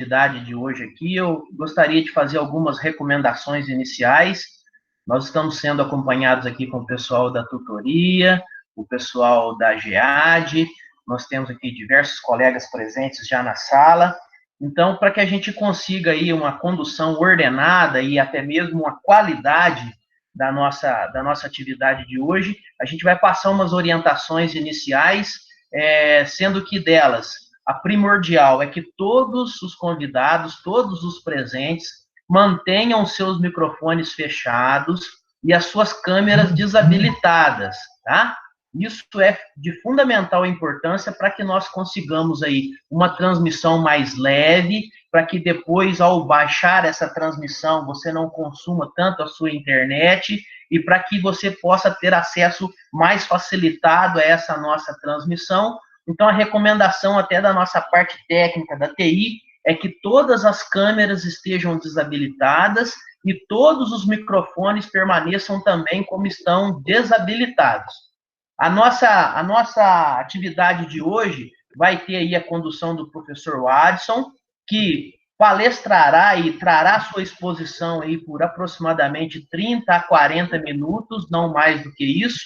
atividade de hoje aqui, eu gostaria de fazer algumas recomendações iniciais. Nós estamos sendo acompanhados aqui com o pessoal da tutoria, o pessoal da GEAD, nós temos aqui diversos colegas presentes já na sala. Então, para que a gente consiga aí uma condução ordenada e até mesmo uma qualidade da nossa atividade de hoje, a gente vai passar umas orientações iniciais, sendo que delas, a primordial é que todos os convidados, todos os presentes, mantenham seus microfones fechados e as suas câmeras desabilitadas, tá? Isso é de fundamental importância para que nós consigamos aí uma transmissão mais leve, para que depois, ao baixar essa transmissão, você não consuma tanto a sua internet e para que você possa ter acesso mais facilitado a essa nossa transmissão. Então, a recomendação até da nossa parte técnica da TI é que todas as câmeras estejam desabilitadas e todos os microfones permaneçam também como estão desabilitados. A nossa atividade de hoje vai ter aí a condução do professor Wadson, que palestrará e trará sua exposição aí por aproximadamente 30 a 40 minutos, não mais do que isso.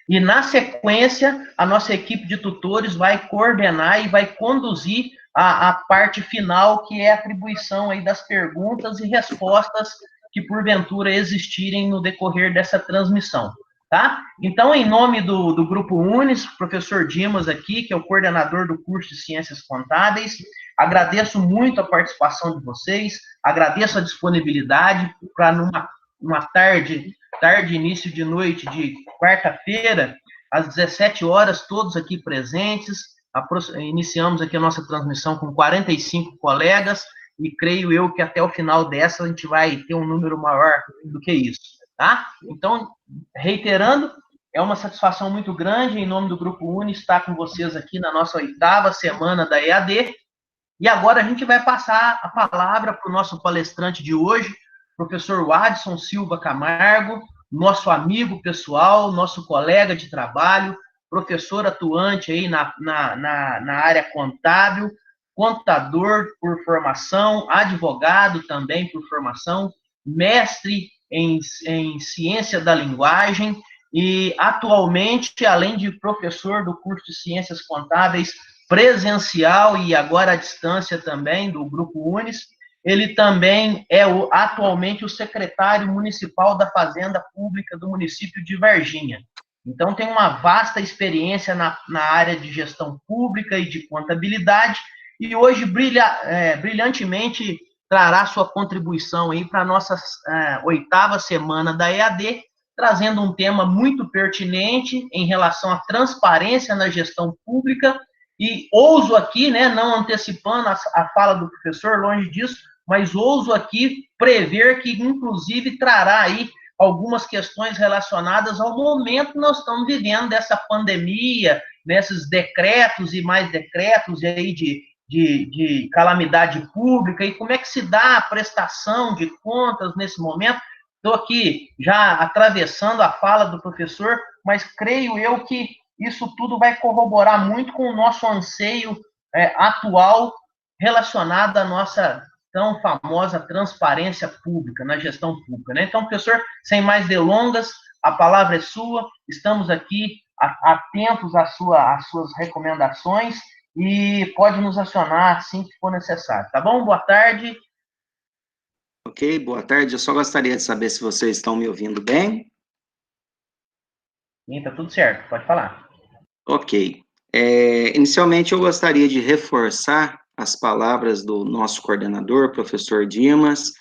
E, na sequência, a nossa equipe de tutores vai coordenar e vai conduzir a parte final, que é a atribuição aí das perguntas e respostas que, porventura, existirem no decorrer dessa transmissão. Tá? Então, em nome do Grupo Unis, professor Dimas aqui, que é o coordenador do curso de Ciências Contábeis, agradeço muito a participação de vocês, agradeço a disponibilidade para numa tarde, início de noite de quarta-feira, às 17 horas, todos aqui presentes, iniciamos aqui a nossa transmissão com 45 colegas, e creio eu que até o final dessa a gente vai ter um número maior do que isso. Tá? Então, reiterando, é uma satisfação muito grande, em nome do Grupo Uni, estar com vocês aqui na nossa 8ª semana da EAD. E agora a gente vai passar a palavra para o nosso palestrante de hoje, professor Wadson Silva Camargo, nosso amigo pessoal, nosso colega de trabalho, professor atuante aí na área contábil, contador por formação, advogado também por formação, mestre em ciência da linguagem e, atualmente, além de professor do curso de Ciências Contábeis presencial e agora à distância também do Grupo Unis, ele também é atualmente o secretário municipal da Fazenda Pública do município de Varginha. Então, tem uma vasta experiência na área de gestão pública e de contabilidade e hoje brilhantemente trará sua contribuição aí para a nossa 8ª semana da EAD, trazendo um tema muito pertinente em relação à transparência na gestão pública, e ouso aqui, né, não antecipando a fala do professor, longe disso, mas ouso aqui prever que, inclusive, trará aí algumas questões relacionadas ao momento que nós estamos vivendo dessa pandemia, nesses decretos e mais decretos aí de calamidade pública, e como é que se dá a prestação de contas nesse momento. Estou aqui já atravessando a fala do professor, mas creio eu que isso tudo vai corroborar muito com o nosso anseio atual relacionado à nossa tão famosa transparência pública, na gestão pública, né? Então, professor, sem mais delongas, a palavra é sua, estamos aqui atentos às suas recomendações, e pode nos acionar assim que for necessário, tá bom? Boa tarde. Ok, boa tarde. Eu só gostaria de saber se vocês estão me ouvindo bem. Sim, tá tudo certo, pode falar. Ok. Inicialmente, eu gostaria de reforçar as palavras do nosso coordenador, professor Dimas.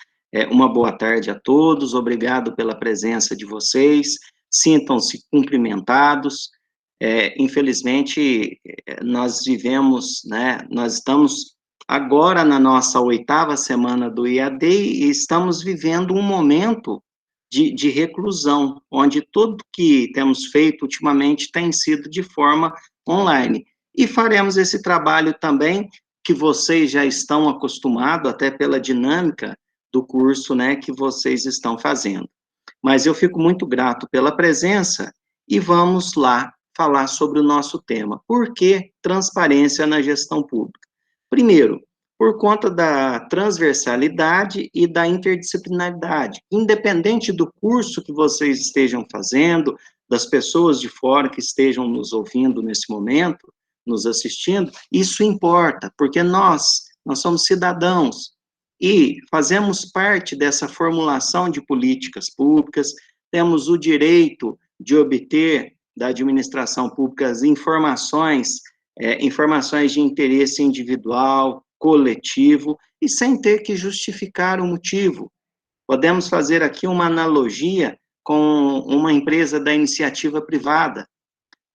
Uma boa tarde a todos, obrigado pela presença de vocês, sintam-se cumprimentados. Infelizmente, nós vivemos, né, nós estamos agora na nossa 8ª semana do IAD e estamos vivendo um momento de reclusão, onde tudo que temos feito ultimamente tem sido de forma online. E faremos esse trabalho também, que vocês já estão acostumados, até pela dinâmica do curso, né, que vocês estão fazendo. Mas eu fico muito grato pela presença e vamos lá falar sobre o nosso tema. Por que transparência na gestão pública? Primeiro, por conta da transversalidade e da interdisciplinaridade. Independente do curso que vocês estejam fazendo, das pessoas de fora que estejam nos ouvindo nesse momento, nos assistindo, isso importa, porque nós somos cidadãos e fazemos parte dessa formulação de políticas públicas, temos o direito de obter da administração pública as informações de interesse individual, coletivo, e sem ter que justificar o motivo. Podemos fazer aqui uma analogia com uma empresa da iniciativa privada.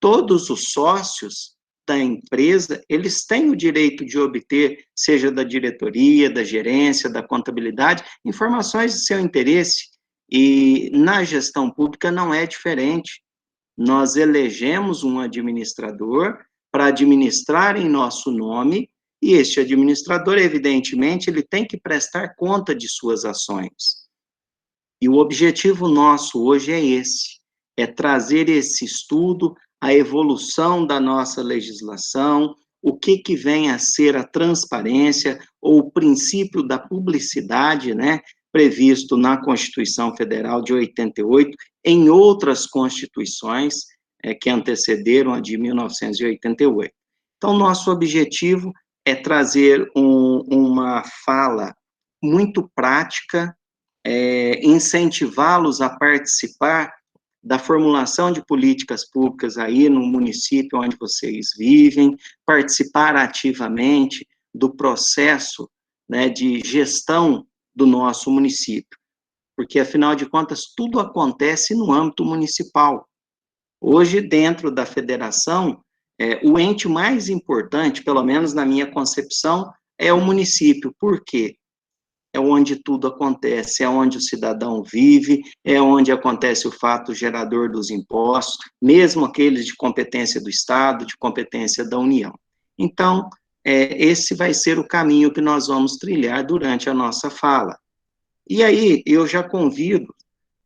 Todos os sócios da empresa, eles têm o direito de obter, seja da diretoria, da gerência, da contabilidade, informações de seu interesse. E na gestão pública não é diferente. Nós elegemos um administrador para administrar em nosso nome, e este administrador, evidentemente, ele tem que prestar conta de suas ações. E o objetivo nosso hoje é esse, é trazer esse estudo, a evolução da nossa legislação, o que vem a ser a transparência, ou o princípio da publicidade, né, previsto na Constituição Federal de 88, em outras constituições que antecederam a de 1988. Então, nosso objetivo é trazer uma fala muito prática, incentivá-los a participar da formulação de políticas públicas aí no município onde vocês vivem, participar ativamente do processo, né, de gestão do nosso município, porque, afinal de contas, tudo acontece no âmbito municipal. Hoje, dentro da federação, o ente mais importante, pelo menos na minha concepção, é o município. Por quê? É onde tudo acontece, é onde o cidadão vive, é onde acontece o fato gerador dos impostos, mesmo aqueles de competência do Estado, de competência da União. Então, esse vai ser o caminho que nós vamos trilhar durante a nossa fala. E aí, eu já convido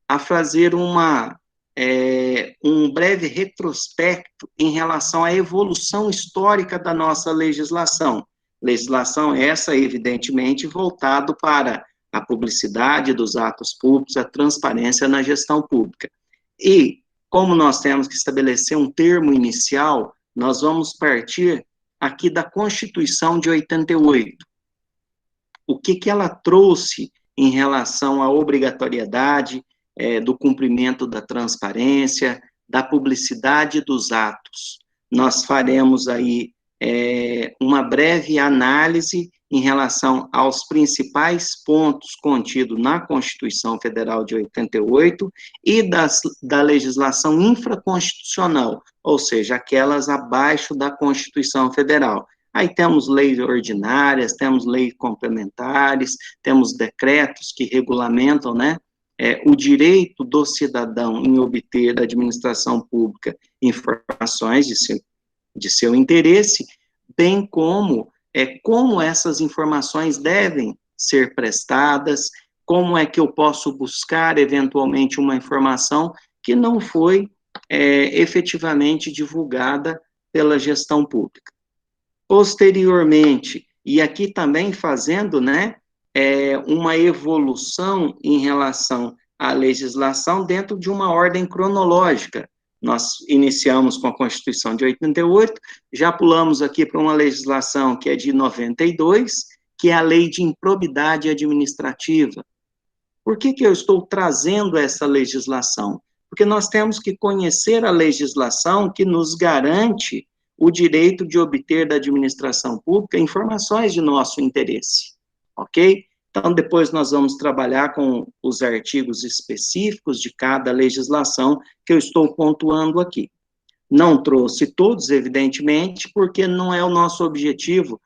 a fazer um breve retrospecto em relação à evolução histórica da nossa legislação. Legislação essa, evidentemente, voltado para a publicidade dos atos públicos, a transparência na gestão pública. E, como nós temos que estabelecer um termo inicial, nós vamos partir aqui da Constituição de 88. O que ela trouxe em relação à obrigatoriedade do cumprimento da transparência, da publicidade dos atos. Nós faremos aí uma breve análise em relação aos principais pontos contidos na Constituição Federal de 88 e da legislação infraconstitucional, ou seja, aquelas abaixo da Constituição Federal. Aí temos leis ordinárias, temos leis complementares, temos decretos que regulamentam, né, o direito do cidadão em obter da administração pública informações de seu interesse, bem como como essas informações devem ser prestadas, como é que eu posso buscar, eventualmente, uma informação que não foi efetivamente divulgada pela gestão pública. Posteriormente, e aqui também fazendo, né, uma evolução em relação à legislação dentro de uma ordem cronológica. Nós iniciamos com a Constituição de 88, já pulamos aqui para uma legislação que é de 92, que é a Lei de Improbidade Administrativa. Por que eu estou trazendo essa legislação? Porque nós temos que conhecer a legislação que nos garante o direito de obter da administração pública informações de nosso interesse, ok? Então, depois nós vamos trabalhar com os artigos específicos de cada legislação que eu estou pontuando aqui. Não trouxe todos, evidentemente, porque não é o nosso objetivo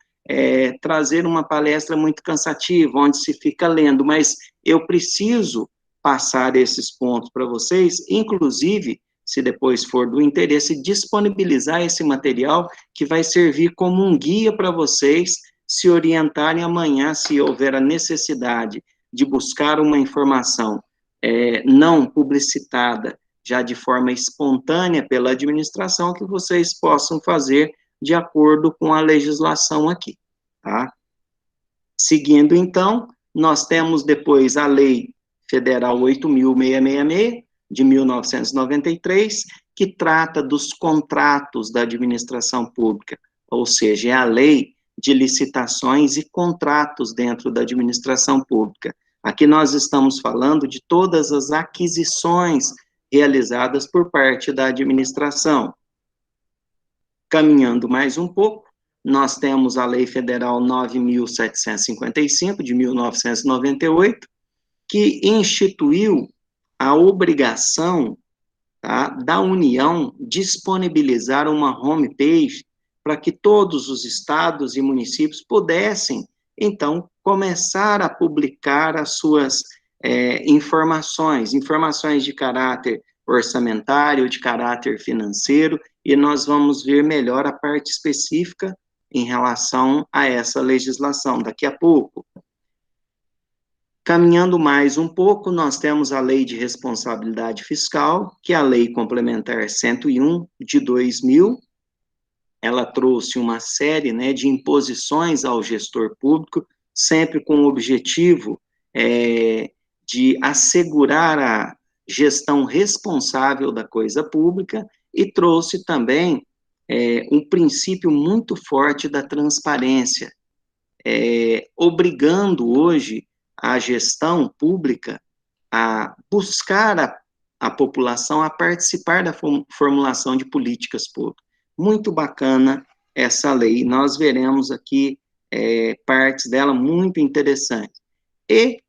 trazer uma palestra muito cansativa, onde se fica lendo, mas eu preciso passar esses pontos para vocês, inclusive, se depois for do interesse, disponibilizar esse material que vai servir como um guia para vocês se orientarem amanhã, se houver a necessidade de buscar uma informação não publicitada, já de forma espontânea pela administração, que vocês possam fazer de acordo com a legislação aqui, tá? Seguindo, então, nós temos depois a Lei Federal 8.666, de 1993, que trata dos contratos da administração pública, ou seja, é a lei de licitações e contratos dentro da administração pública. Aqui nós estamos falando de todas as aquisições realizadas por parte da administração. Caminhando mais um pouco, nós temos a Lei Federal 9.755, de 1998, que instituiu a obrigação, tá, da União disponibilizar uma homepage para que todos os estados e municípios pudessem, então, começar a publicar as suas informações de caráter orçamentário, de caráter financeiro, e nós vamos ver melhor a parte específica em relação a essa legislação daqui a pouco. Caminhando mais um pouco, nós temos a Lei de Responsabilidade Fiscal, que é a Lei Complementar 101 de 2000. Ela trouxe uma série, né, de imposições ao gestor público, sempre com o objetivo de assegurar a gestão responsável da coisa pública, e trouxe também um princípio muito forte da transparência, obrigando hoje a gestão pública a buscar a população a participar da formulação de políticas públicas. Muito bacana essa lei, nós veremos aqui partes dela muito interessantes. E,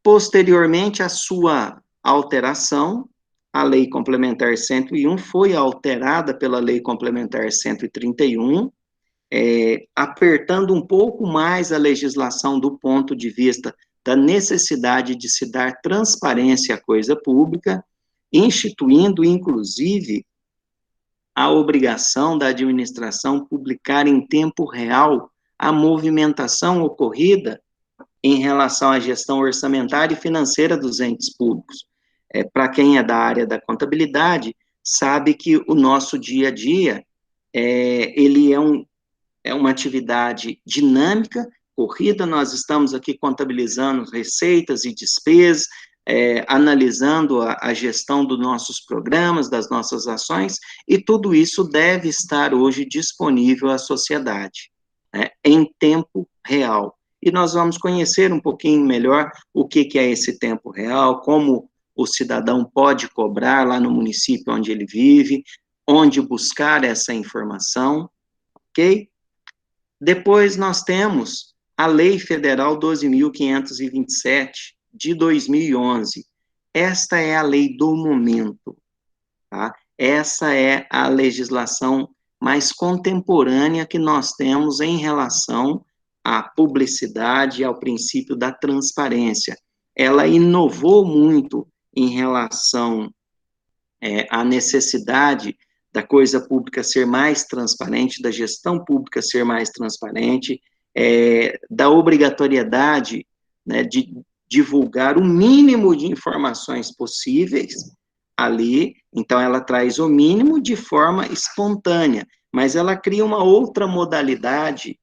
posteriormente, a sua alteração, a Lei Complementar 101 foi alterada pela Lei Complementar 131, apertando um pouco mais a legislação do ponto de vista da necessidade de se dar transparência à coisa pública, instituindo, inclusive, a obrigação da administração publicar em tempo real a movimentação ocorrida em relação à gestão orçamentária e financeira dos entes públicos. Para quem é da área da contabilidade, sabe que o nosso dia a dia, ele é uma atividade dinâmica, corrida, nós estamos aqui contabilizando receitas e despesas, analisando a gestão dos nossos programas, das nossas ações, e tudo isso deve estar hoje disponível à sociedade, né, em tempo real. E nós vamos conhecer um pouquinho melhor o que é esse tempo real, como o cidadão pode cobrar lá no município onde ele vive, onde buscar essa informação, ok? Depois nós temos a Lei Federal 12.527, de 2011. Esta é a lei do momento, tá? Essa é a legislação mais contemporânea que nós temos em relação à publicidade e ao princípio da transparência. Ela inovou muito em relação à necessidade da coisa pública ser mais transparente, da gestão pública ser mais transparente, da obrigatoriedade, né, de divulgar o mínimo de informações possíveis ali. Então ela traz o mínimo de forma espontânea, mas ela cria uma outra modalidade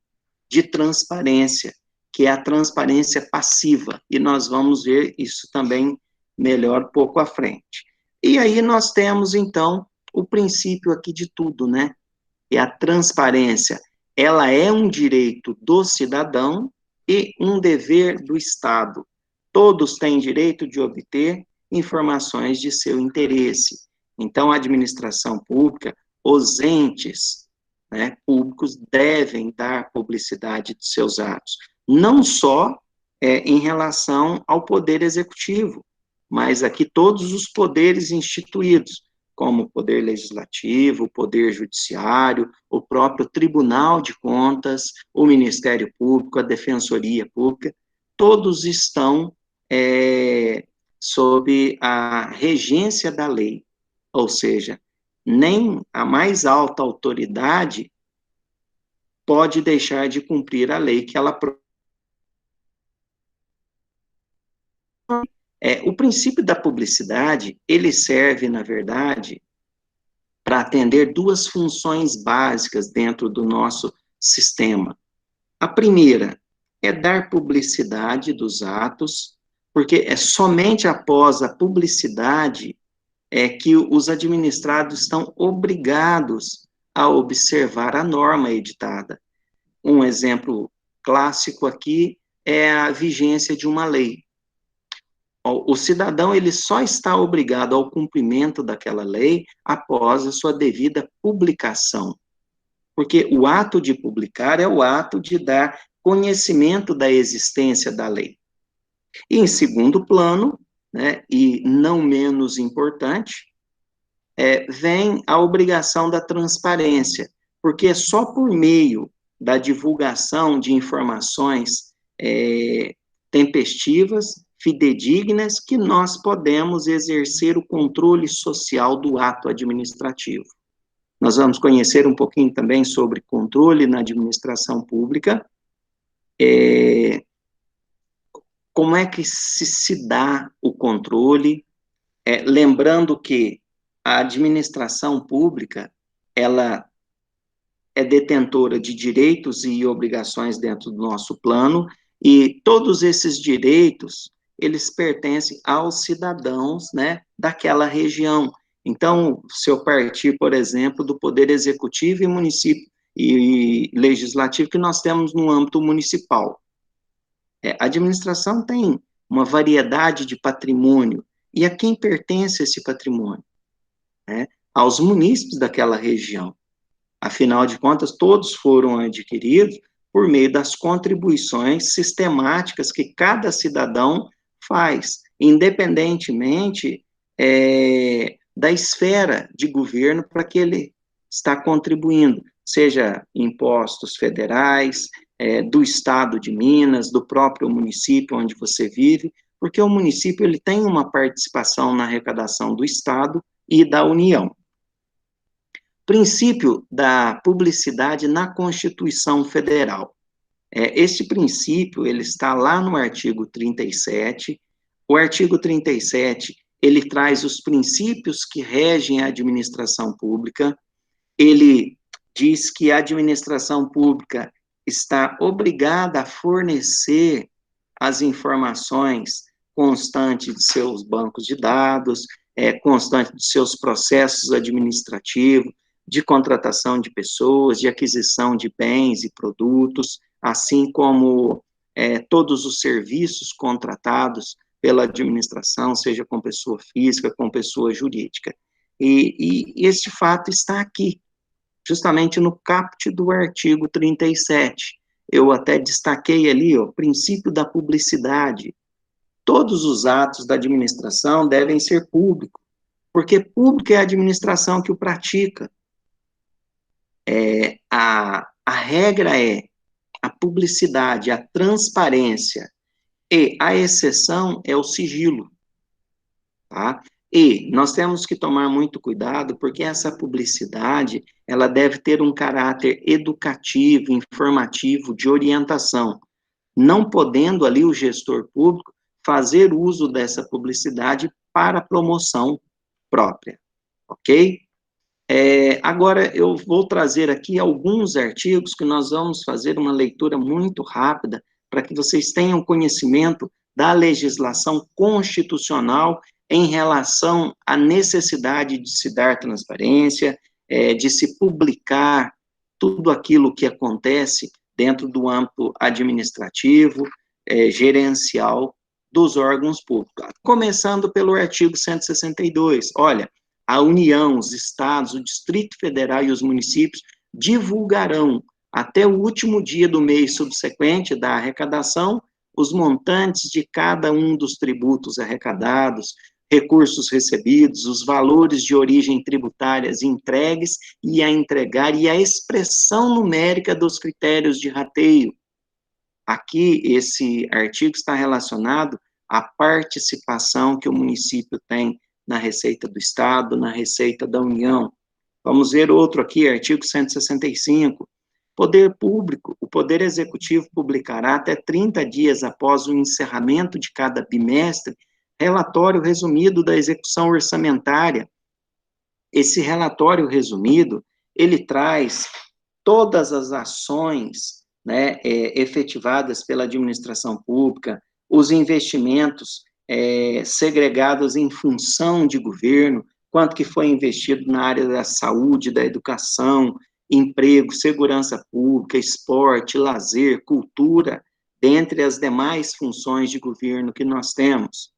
de transparência, que é a transparência passiva, e nós vamos ver isso também melhor pouco à frente. E aí nós temos, então, o princípio aqui de tudo, né? E a transparência, ela é um direito do cidadão e um dever do Estado. Todos têm direito de obter informações de seu interesse. Então, a administração pública, os entes, né, públicos devem dar publicidade de seus atos. Não só em relação ao poder executivo, mas aqui todos os poderes instituídos, como o poder legislativo, o poder judiciário, o próprio Tribunal de Contas, o Ministério Público, a Defensoria Pública, todos estão sob a regência da lei, ou seja, nem a mais alta autoridade pode deixar de cumprir a lei que ela o princípio da publicidade, ele serve, na verdade, para atender duas funções básicas dentro do nosso sistema. A primeira é dar publicidade dos atos, porque é somente após a publicidade que os administrados estão obrigados a observar a norma editada. Um exemplo clássico aqui é a vigência de uma lei. O cidadão ele só está obrigado ao cumprimento daquela lei após a sua devida publicação, porque o ato de publicar é o ato de dar conhecimento da existência da lei. E em segundo plano, né, e não menos importante, vem a obrigação da transparência, porque só por meio da divulgação de informações tempestivas, fidedignas, que nós podemos exercer o controle social do ato administrativo. Nós vamos conhecer um pouquinho também sobre controle na administração pública, como é que se dá o controle, lembrando que a administração pública, ela é detentora de direitos e obrigações dentro do nosso plano, e todos esses direitos, eles pertencem aos cidadãos, né, daquela região. Então, se eu partir, por exemplo, do poder executivo e município e legislativo que nós temos no âmbito municipal, a administração tem uma variedade de patrimônio, e a quem pertence esse patrimônio? Aos munícipes daquela região. Afinal de contas, todos foram adquiridos por meio das contribuições sistemáticas que cada cidadão faz, independentemente da esfera de governo para que ele está contribuindo, seja impostos federais, do estado de Minas, do próprio município onde você vive, porque o município ele tem uma participação na arrecadação do estado e da União. Princípio da publicidade na Constituição Federal. Esse princípio, ele está lá no artigo 37. O artigo 37, ele traz os princípios que regem a administração pública. Ele diz que a administração pública está obrigada a fornecer as informações constantes de seus bancos de dados, constante de seus processos administrativos, de contratação de pessoas, de aquisição de bens e produtos, assim como todos os serviços contratados pela administração, seja com pessoa física, com pessoa jurídica. E este fato está aqui, justamente no caput do artigo 37. Eu até destaquei ali, o princípio da publicidade. Todos os atos da administração devem ser públicos, porque pública é a administração que o pratica. A regra é a publicidade, a transparência, e a exceção é o sigilo, tá? E nós temos que tomar muito cuidado, porque essa publicidade, ela deve ter um caráter educativo, informativo, de orientação, não podendo ali o gestor público fazer uso dessa publicidade para promoção própria, ok? Agora, eu vou trazer aqui alguns artigos que nós vamos fazer uma leitura muito rápida, para que vocês tenham conhecimento da legislação constitucional em relação à necessidade de se dar transparência, de se publicar tudo aquilo que acontece dentro do âmbito administrativo, gerencial dos órgãos públicos. Começando pelo artigo 162, olha, a União, os estados, o Distrito Federal e os municípios divulgarão até o último dia do mês subsequente da arrecadação os montantes de cada um dos tributos arrecadados, recursos recebidos, os valores de origem tributárias entregues e a entregar e a expressão numérica dos critérios de rateio. Aqui, esse artigo está relacionado à participação que o município tem na Receita do Estado, na Receita da União. Vamos ver outro aqui, artigo 165. Poder público, o Poder Executivo publicará até 30 dias após o encerramento de cada bimestre relatório resumido da execução orçamentária. Esse relatório resumido, ele traz todas as ações né, efetivadas pela administração pública, os investimentos segregados em função de governo, quanto que foi investido na área da saúde, da educação, emprego, segurança pública, esporte, lazer, cultura, dentre as demais funções de governo que nós temos.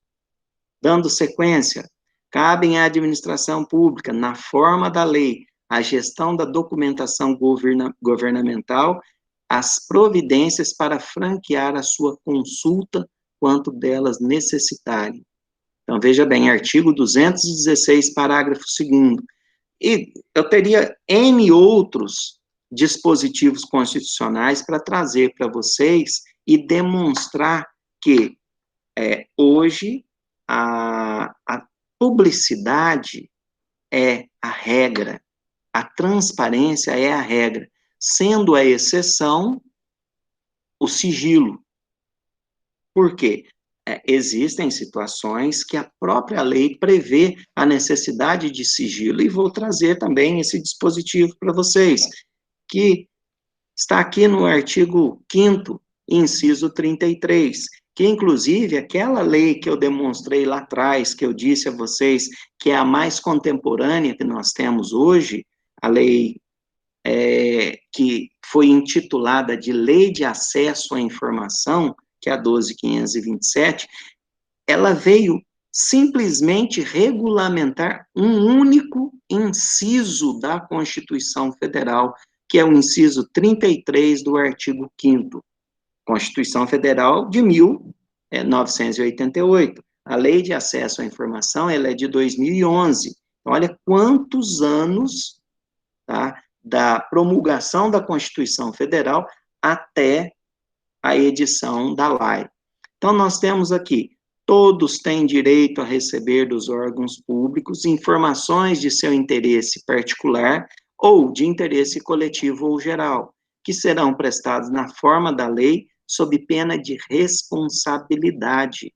Dando sequência, cabem à administração pública, na forma da lei, a gestão da documentação governamental, as providências para franquear a sua consulta quanto delas necessitarem. Então, veja bem, artigo 216, parágrafo 2º. E eu teria N outros dispositivos constitucionais para trazer para vocês e demonstrar que hoje a publicidade é a regra, a transparência é a regra, sendo a exceção o sigilo. Por quê? Existem situações que a própria lei prevê a necessidade de sigilo, e vou trazer também esse dispositivo para vocês, que está aqui no artigo 5º, inciso 33, que inclusive aquela lei que eu demonstrei lá atrás, que eu disse a vocês que é a mais contemporânea que nós temos hoje, a lei que foi intitulada de Lei de Acesso à Informação, que é a 12.527, ela veio simplesmente regulamentar um único inciso da Constituição Federal, que é o inciso 33 do artigo 5º, Constituição Federal de 1988. A Lei de Acesso à Informação, ela é de 2011. Então, olha quantos anos, tá, da promulgação da Constituição Federal até a edição da lei. Então, nós temos aqui, todos têm direito a receber dos órgãos públicos informações de seu interesse particular ou de interesse coletivo ou geral, que serão prestados na forma da lei, sob pena de responsabilidade,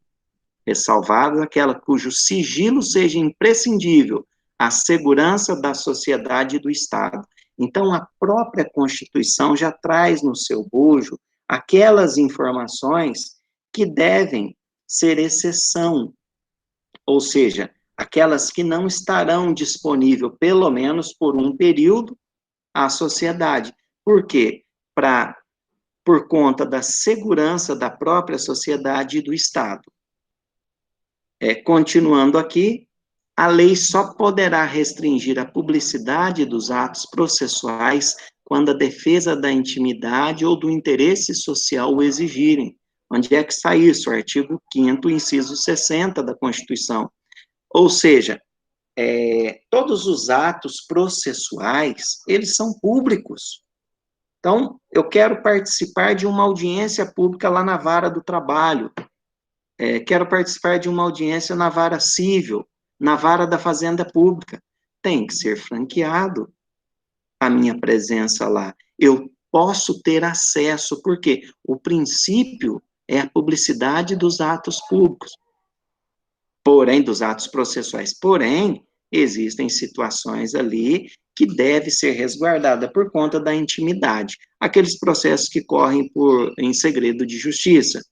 ressalvada aquela cujo sigilo seja imprescindível à segurança da sociedade e do Estado. Então, a própria Constituição já traz no seu bojo aquelas informações que devem ser exceção, ou seja, aquelas que não estarão disponíveis, pelo menos por um período, à sociedade. Por quê? Por conta da segurança da própria sociedade e do Estado. Continuando aqui, a lei só poderá restringir a publicidade dos atos processuais quando a defesa da intimidade ou do interesse social o exigirem. Onde é que está isso? O artigo 5º, inciso 60 da Constituição. Ou seja, todos os atos processuais, eles são públicos. Então, eu quero participar de uma audiência pública lá na vara do trabalho, quero participar de uma audiência na vara civil, na vara da fazenda pública. Tem que ser franqueado a minha presença lá. Eu posso ter acesso, porque o princípio é a publicidade dos atos públicos, porém, dos atos processuais. Porém, existem situações ali que deve ser resguardada por conta da intimidade. Aqueles processos que correm em segredo de justiça.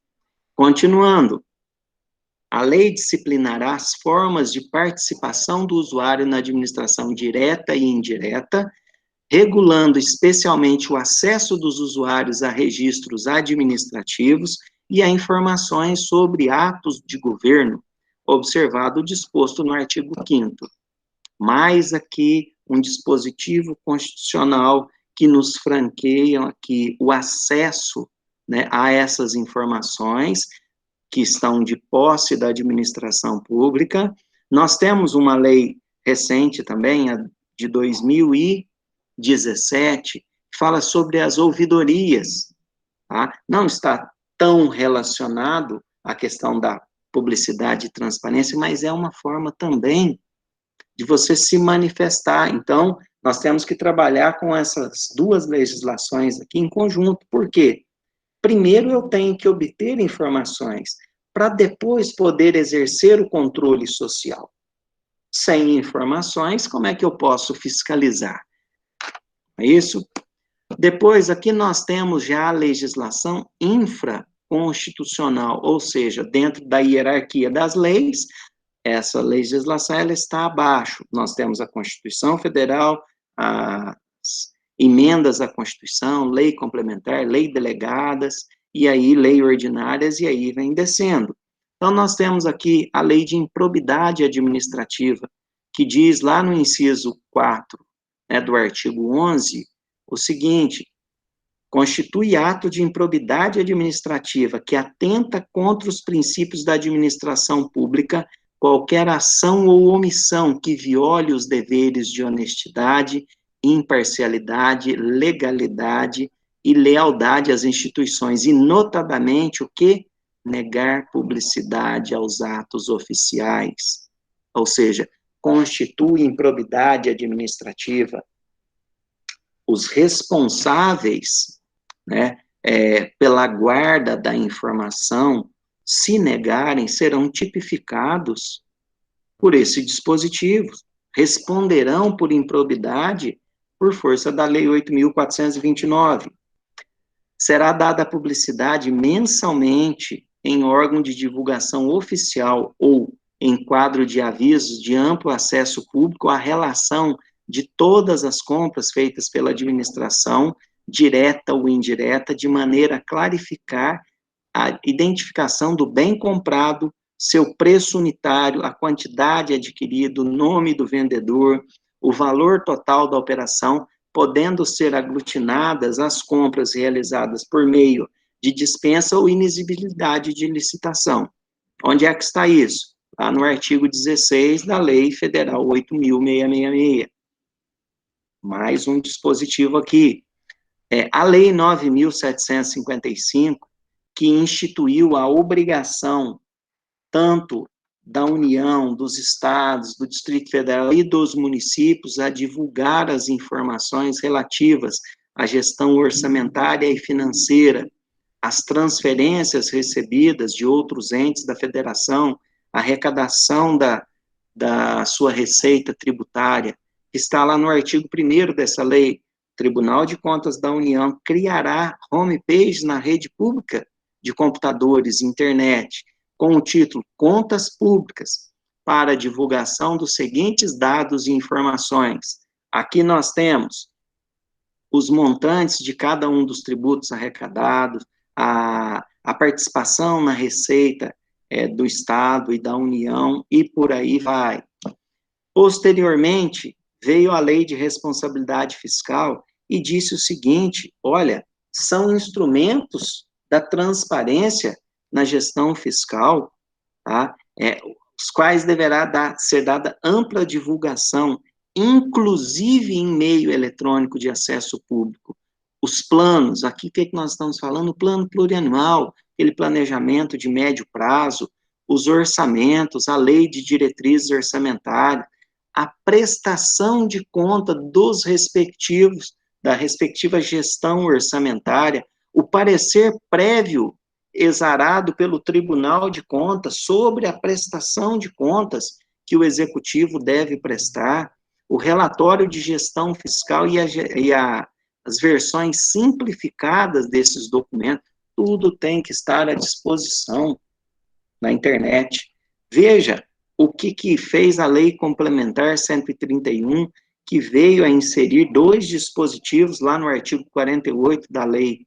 Continuando, a lei disciplinará as formas de participação do usuário na administração direta e indireta, regulando especialmente o acesso dos usuários a registros administrativos e a informações sobre atos de governo, observado o disposto no artigo 5º. Mais aqui um dispositivo constitucional que nos franqueia aqui o acesso, né, a essas informações que estão de posse da administração pública. Nós temos uma lei recente também, a de 2017, que fala sobre as ouvidorias, tá? Não está tão relacionado à questão da publicidade e transparência, mas é uma forma também de você se manifestar. Então, nós temos que trabalhar com essas duas legislações aqui em conjunto. Por quê? Primeiro, eu tenho que obter informações para depois poder exercer o controle social. Sem informações, como é que eu posso fiscalizar? É isso? Depois, aqui nós temos já a legislação infraconstitucional, ou seja, dentro da hierarquia das leis, essa legislação ela está abaixo. Nós temos a Constituição Federal, as emendas à Constituição, lei complementar, lei delegadas, e aí lei ordinárias, e aí vem descendo. Então, nós temos aqui a lei de improbidade administrativa, que diz lá no inciso 4, né, do artigo 11, o seguinte: constitui ato de improbidade administrativa que atenta contra os princípios da administração pública qualquer ação ou omissão que viole os deveres de honestidade, imparcialidade, legalidade e lealdade às instituições, e notadamente o que? Negar publicidade aos atos oficiais. Ou seja, constitui improbidade administrativa os responsáveis, né, pela guarda da informação, se negarem, serão tipificados por esse dispositivo, responderão por improbidade por força da Lei 8.429. Será dada publicidade mensalmente em órgão de divulgação oficial ou em quadro de avisos de amplo acesso público à relação de todas as compras feitas pela administração, direta ou indireta, de maneira a clarificar a identificação do bem comprado, seu preço unitário, a quantidade adquirida, o nome do vendedor, o valor total da operação, podendo ser aglutinadas as compras realizadas por meio de dispensa ou inexigibilidade de licitação. Onde é que está isso? Lá no artigo 16 da Lei Federal 8.666. Mais um dispositivo aqui. A Lei 9.755, que instituiu a obrigação tanto da União, dos estados, do Distrito Federal e dos municípios a divulgar as informações relativas à gestão orçamentária e financeira, as transferências recebidas de outros entes da federação, a arrecadação da sua receita tributária, que está lá no artigo 1º dessa lei. O Tribunal de Contas da União criará homepage na rede pública de computadores, internet, com o título Contas Públicas, para divulgação dos seguintes dados e informações. Aqui nós temos os montantes de cada um dos tributos arrecadados, a participação na receita do Estado e da União, e por aí vai. Posteriormente, veio a Lei de Responsabilidade Fiscal e disse o seguinte: olha, são instrumentos da transparência na gestão fiscal, tá? Os quais deverá ser dada ampla divulgação, inclusive em meio eletrônico de acesso público. Os planos, aqui o que nós estamos falando? O plano plurianual, aquele planejamento de médio prazo, os orçamentos, a lei de diretrizes orçamentárias, a prestação de conta dos da respectiva gestão orçamentária, o parecer prévio exarado pelo Tribunal de Contas sobre a prestação de contas que o Executivo deve prestar, o relatório de gestão fiscal e as versões simplificadas desses documentos, tudo tem que estar à disposição na internet. Veja o que fez a Lei Complementar 131, que veio a inserir 2 dispositivos lá no artigo 48 da Lei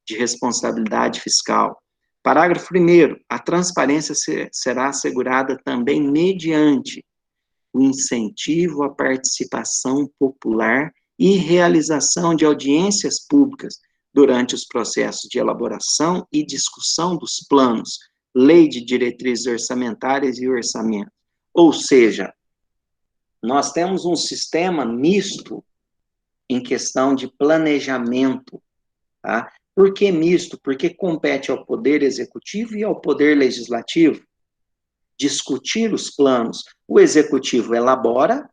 de Responsabilidade Fiscal. Parágrafo 1º, a transparência será assegurada também mediante o incentivo à participação popular e realização de audiências públicas durante os processos de elaboração e discussão dos planos, lei de diretrizes orçamentárias e orçamento. Ou seja, nós temos um sistema misto em questão de planejamento, tá? Por que misto? Porque compete ao Poder Executivo e ao Poder Legislativo discutir os planos. O Executivo elabora,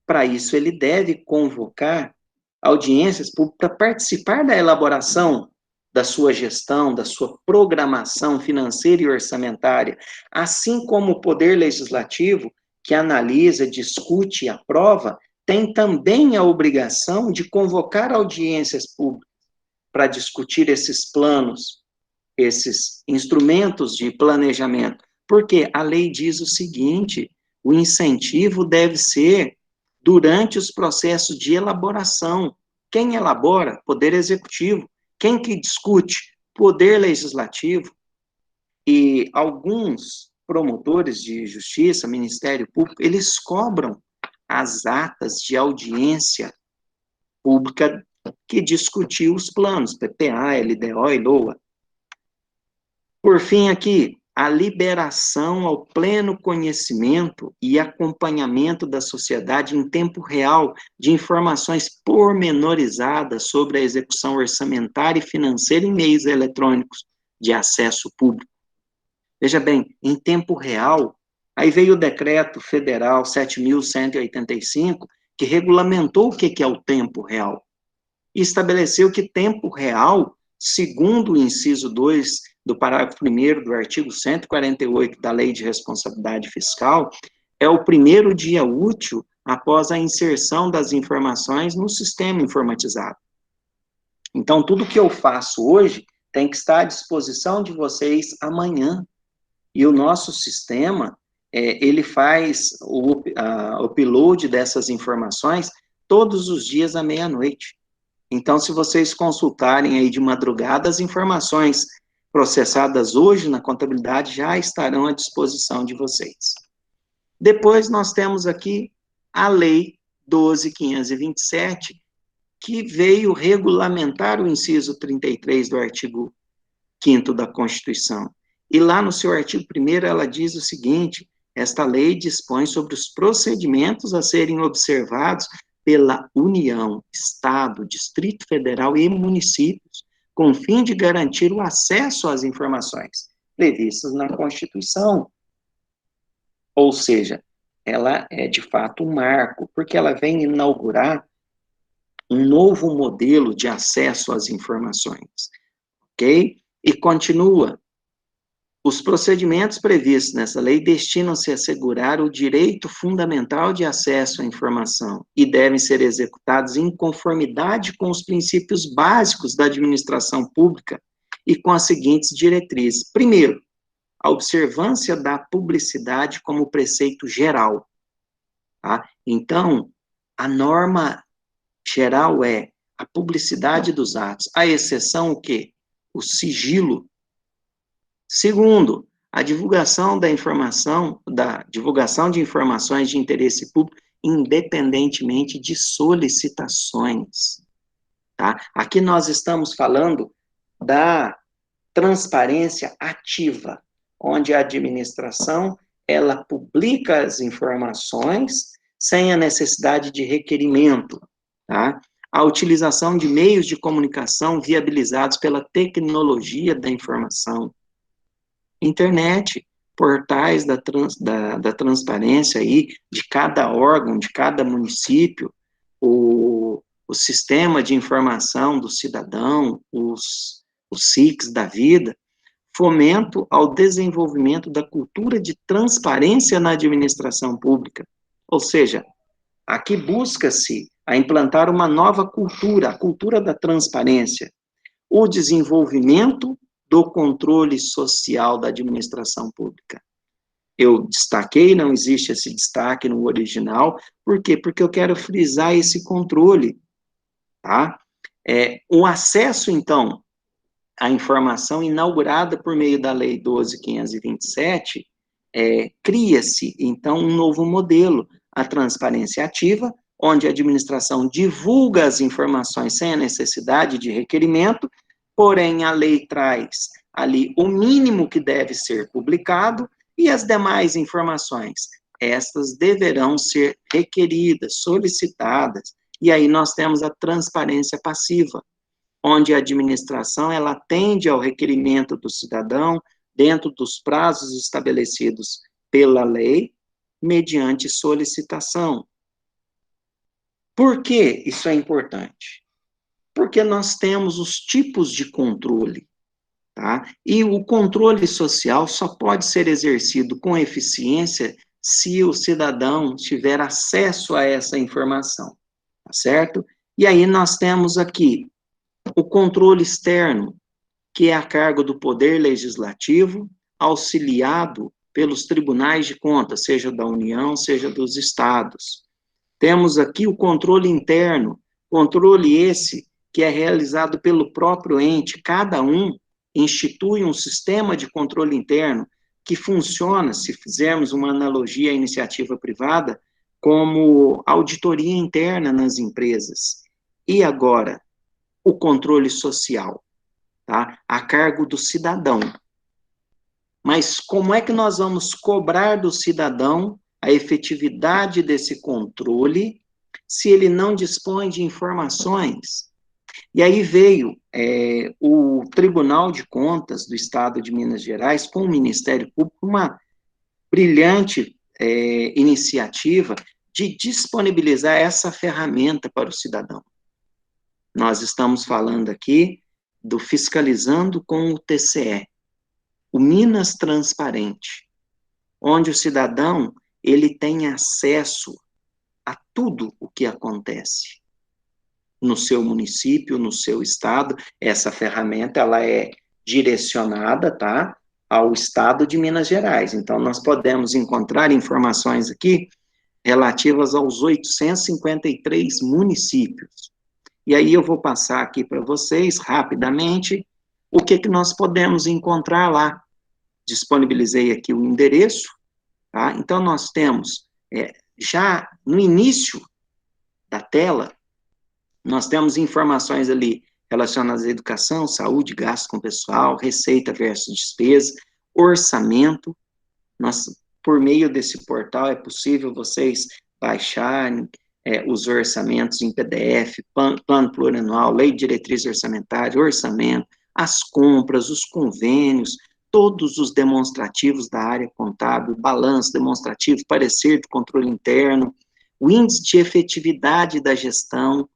para isso ele deve convocar audiências públicas para participar da elaboração da sua gestão, da sua programação financeira e orçamentária, assim como o Poder Legislativo, que analisa, discute e aprova, tem também a obrigação de convocar audiências públicas para discutir esses planos, esses instrumentos de planejamento. Porque a lei diz o seguinte: o incentivo deve ser durante os processos de elaboração. Quem elabora? Poder Executivo. Quem que discute? Poder Legislativo. E alguns promotores de justiça, Ministério Público, eles cobram as atas de audiência pública que discutiu os planos, PPA, LDO e LOA. Por fim, aqui, a liberação ao pleno conhecimento e acompanhamento da sociedade em tempo real de informações pormenorizadas sobre a execução orçamentária e financeira em meios eletrônicos de acesso público. Veja bem, em tempo real, aí veio o decreto federal 7.185, que regulamentou o que é o tempo real, e estabeleceu que tempo real, segundo o inciso 2 do parágrafo 1º do artigo 148 da Lei de Responsabilidade Fiscal, é o primeiro dia útil após a inserção das informações no sistema informatizado. Então, tudo que eu faço hoje tem que estar à disposição de vocês amanhã. E o nosso sistema, ele faz o upload dessas informações todos os dias à meia-noite. Então, se vocês consultarem aí de madrugada, as informações processadas hoje na contabilidade já estarão à disposição de vocês. Depois, nós temos aqui a Lei 12.527, que veio regulamentar o inciso 33 do artigo 5º da Constituição. E lá no seu artigo 1º, ela diz o seguinte: esta lei dispõe sobre os procedimentos a serem observados pela União, Estado, Distrito Federal e municípios, com o fim de garantir o acesso às informações previstas na Constituição. Ou seja, ela é de fato um marco, porque ela vem inaugurar um novo modelo de acesso às informações, ok? E continua: os procedimentos previstos nessa lei destinam-se a assegurar o direito fundamental de acesso à informação e devem ser executados em conformidade com os princípios básicos da administração pública e com as seguintes diretrizes. Primeiro, a observância da publicidade como preceito geral. Tá? Então, a norma geral é a publicidade dos atos. A exceção, o quê? O sigilo. Segundo, a divulgação da informação, da divulgação de informações de interesse público, independentemente de solicitações. Tá? Aqui nós estamos falando da transparência ativa, onde a administração, ela publica as informações sem a necessidade de requerimento, tá? A utilização de meios de comunicação viabilizados pela tecnologia da informação, internet, portais da transparência aí, de cada órgão, de cada município, o sistema de informação do cidadão, os SICs da vida, fomento ao desenvolvimento da cultura de transparência na administração pública. Ou seja, aqui busca-se a implantar uma nova cultura, a cultura da transparência, o desenvolvimento do controle social da administração pública. Eu destaquei, não existe esse destaque no original, por quê? Porque eu quero frisar esse controle, tá? O acesso, então, à informação inaugurada por meio da Lei 12.527, cria-se, então, um novo modelo, a transparência ativa, onde a administração divulga as informações sem a necessidade de requerimento, porém, a lei traz ali o mínimo que deve ser publicado e as demais informações, estas deverão ser requeridas, solicitadas, e aí nós temos a transparência passiva, onde a administração, ela atende ao requerimento do cidadão dentro dos prazos estabelecidos pela lei, mediante solicitação. Por que isso é importante? Porque nós temos os tipos de controle, tá? E o controle social só pode ser exercido com eficiência se o cidadão tiver acesso a essa informação, tá certo? E aí nós temos aqui o controle externo, que é a cargo do Poder Legislativo, auxiliado pelos tribunais de contas, seja da União, seja dos estados. Temos aqui o controle interno, controle esse que é realizado pelo próprio ente, cada um institui um sistema de controle interno que funciona, se fizermos uma analogia à iniciativa privada, como auditoria interna nas empresas. E agora, o controle social, tá? A cargo do cidadão. Mas como é que nós vamos cobrar do cidadão a efetividade desse controle se ele não dispõe de informações? E aí veio o Tribunal de Contas do Estado de Minas Gerais, com o Ministério Público, uma brilhante iniciativa de disponibilizar essa ferramenta para o cidadão. Nós estamos falando aqui do Fiscalizando com o TCE, o Minas Transparente, onde o cidadão ele tem acesso a tudo o que acontece no seu município, no seu estado. Essa ferramenta, ela é direcionada, tá, ao estado de Minas Gerais. Então, nós podemos encontrar informações aqui relativas aos 853 municípios. E aí eu vou passar aqui para vocês, rapidamente, o que nós podemos encontrar lá. Disponibilizei aqui o endereço, tá? Então, nós temos, já no início da tela, nós temos informações ali relacionadas à educação, saúde, gasto com pessoal, receita versus despesa, orçamento. Por meio desse portal, é possível vocês baixarem os orçamentos em PDF, plano plurianual, lei de diretriz orçamentária, orçamento, as compras, os convênios, todos os demonstrativos da área contábil, balanço demonstrativo, parecer de controle interno, o índice de efetividade da gestão,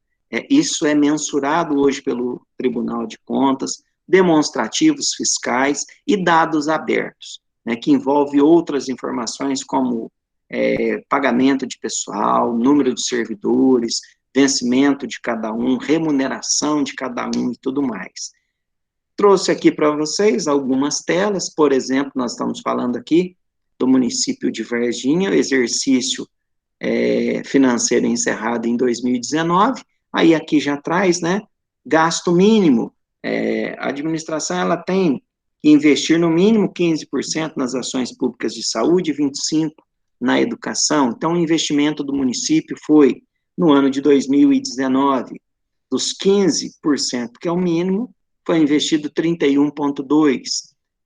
isso é mensurado hoje pelo Tribunal de Contas, demonstrativos fiscais e dados abertos, né, que envolve outras informações como pagamento de pessoal, número de servidores, vencimento de cada um, remuneração de cada um e tudo mais. Trouxe aqui para vocês algumas telas, por exemplo, nós estamos falando aqui do município de Varginha, o exercício financeiro encerrado em 2019, aí aqui já traz, né, gasto mínimo, a administração, ela tem que investir no mínimo 15% nas ações públicas de saúde, 25% na educação. Então, o investimento do município foi, no ano de 2019, dos 15%, que é o mínimo, foi investido 31,2%,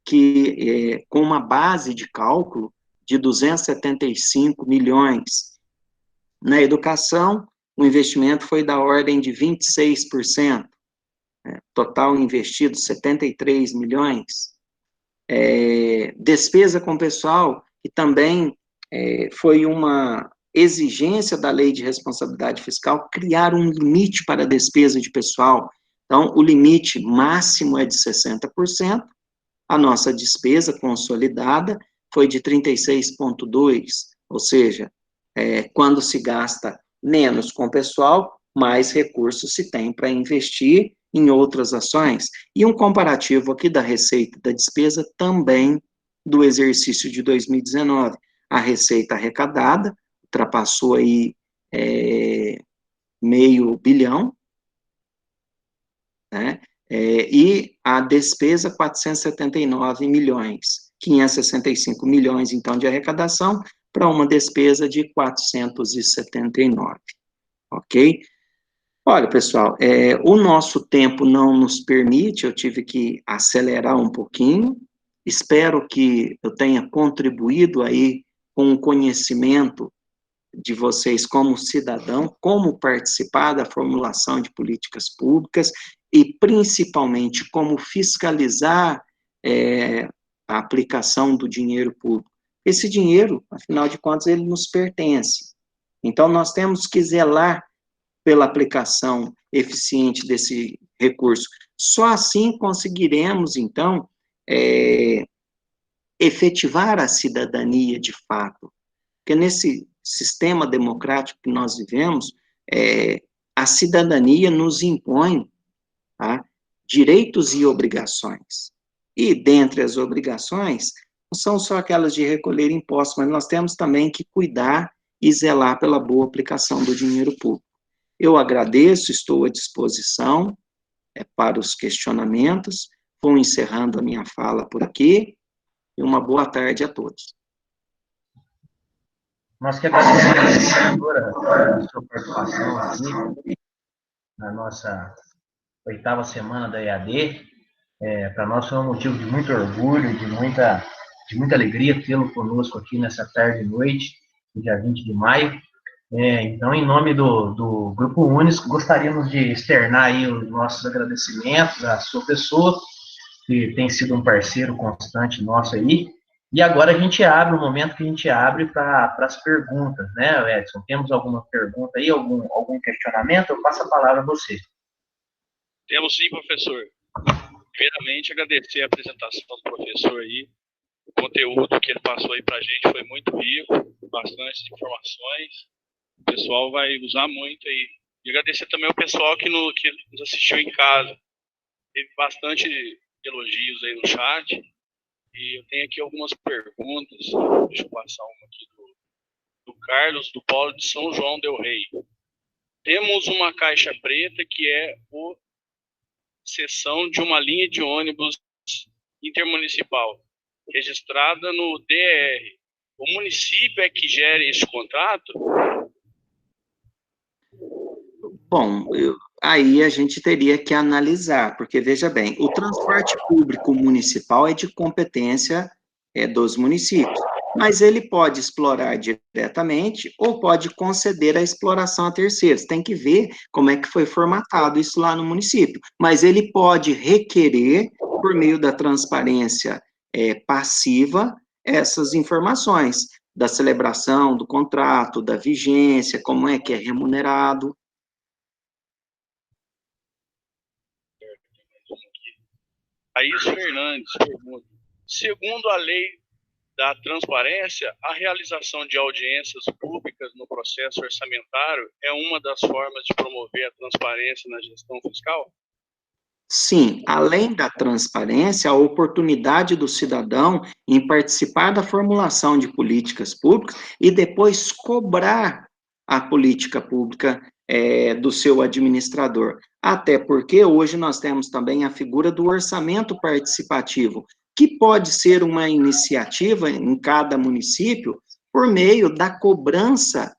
que com uma base de cálculo de 275 milhões. Na educação, o investimento foi da ordem de 26%, total investido 73 milhões. Despesa com pessoal, que também foi uma exigência da Lei de Responsabilidade Fiscal, criar um limite para a despesa de pessoal. Então, o limite máximo é de 60%, a nossa despesa consolidada foi de 36,2%, ou seja, quando se gasta menos com pessoal, mais recursos se tem para investir em outras ações. E um comparativo aqui da receita e da despesa também do exercício de 2019. A receita arrecadada ultrapassou aí R$500 bilhão, né? E a despesa 479 milhões, 565 milhões, então, de arrecadação, para uma despesa de 479, ok? Olha, pessoal, o nosso tempo não nos permite, eu tive que acelerar um pouquinho, espero que eu tenha contribuído aí com o conhecimento de vocês como cidadão, como participar da formulação de políticas públicas e, principalmente, como fiscalizar a aplicação do dinheiro público. Esse dinheiro, afinal de contas, ele nos pertence. Então, nós temos que zelar pela aplicação eficiente desse recurso. Só assim conseguiremos, então, efetivar a cidadania de fato. porque nesse sistema democrático que nós vivemos, a cidadania nos impõe, tá, direitos e obrigações. E dentre as obrigações, não são só aquelas de recolher impostos, mas nós temos também que cuidar e zelar pela boa aplicação do dinheiro público. Eu agradeço, estou à disposição para os questionamentos. Vou encerrando a minha fala por aqui, e uma boa tarde a todos. Nós que agradecemos, professora, a sua participação aqui na nossa 8ª semana da EAD. Para nós foi um motivo de muito orgulho, de muita alegria tê-lo conosco aqui nessa tarde e noite, dia 20 de maio. Então, em nome do Grupo Unis, gostaríamos de externar aí os nossos agradecimentos à sua pessoa, que tem sido um parceiro constante nosso aí. E agora a gente abre, o momento que a gente abre para as perguntas, né, Edson? Temos alguma pergunta aí, algum questionamento? Eu passo a palavra a você. Temos sim, professor. Primeiramente, agradecer a apresentação do professor aí. O conteúdo que ele passou aí para a gente foi muito rico, bastante informações. O pessoal vai usar muito aí. E agradecer também ao pessoal que nos assistiu em casa. Teve bastante elogios aí no chat. E eu tenho aqui algumas perguntas. Deixa eu passar uma aqui do Carlos, do Polo de São João del Rei. Temos uma caixa preta que é a seção de uma linha de ônibus intermunicipal, registrada no DER. O município é que gera esse contrato? Bom, aí a gente teria que analisar, porque, veja bem, o transporte público municipal é de competência dos municípios, mas ele pode explorar diretamente ou pode conceder a exploração a terceiros. Tem que ver como é que foi formatado isso lá no município, mas ele pode requerer, por meio da transparência passiva, essas informações da celebração do contrato, da vigência, como é que é remunerado. Thaís Fernandes pergunta: segundo a lei da transparência, a realização de audiências públicas no processo orçamentário é uma das formas de promover a transparência na gestão fiscal? Sim, além da transparência, a oportunidade do cidadão em participar da formulação de políticas públicas e depois cobrar a política pública do seu administrador. Até porque hoje nós temos também a figura do orçamento participativo, que pode ser uma iniciativa em cada município por meio da cobrança